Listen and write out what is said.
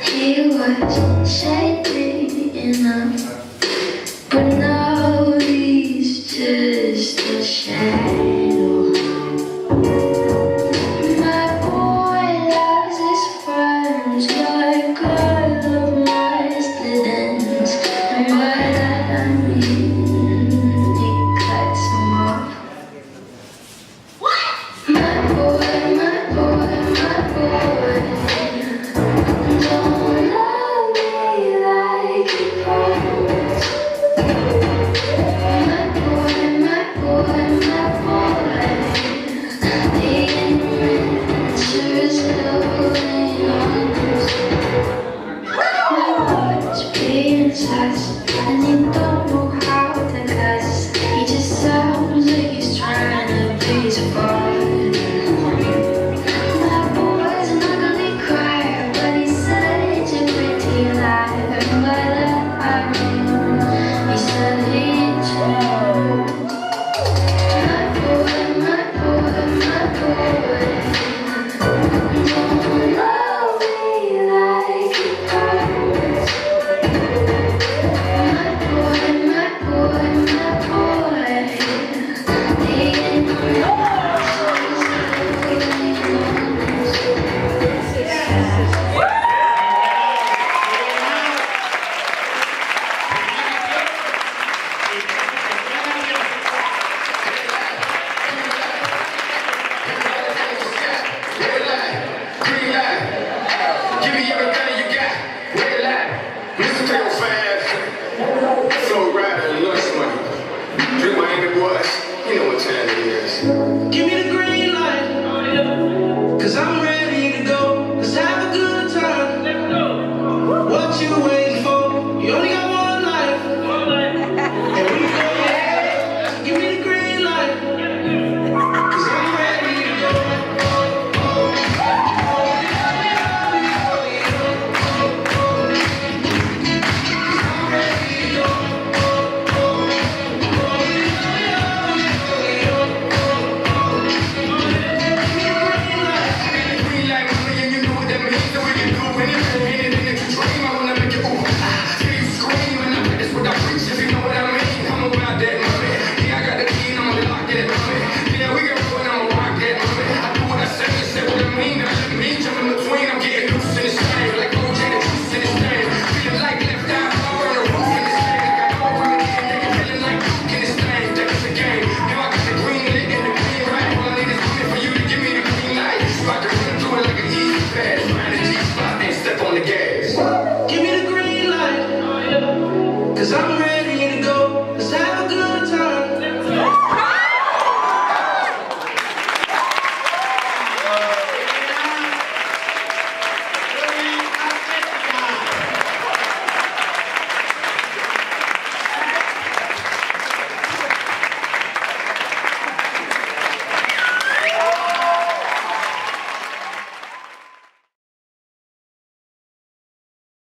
He was shady enough, but now he's just a shadow. My boy loves his friends like I love my students, and by that I mean he cuts them off. My boy, my boy, my boy. Don't love me like you promised. My boy, my boy, my boy. The answer's holding on. My boy's being sus, and he don't know how to cuss. He just sounds like he's trying to please a boy. Drink Miami boys.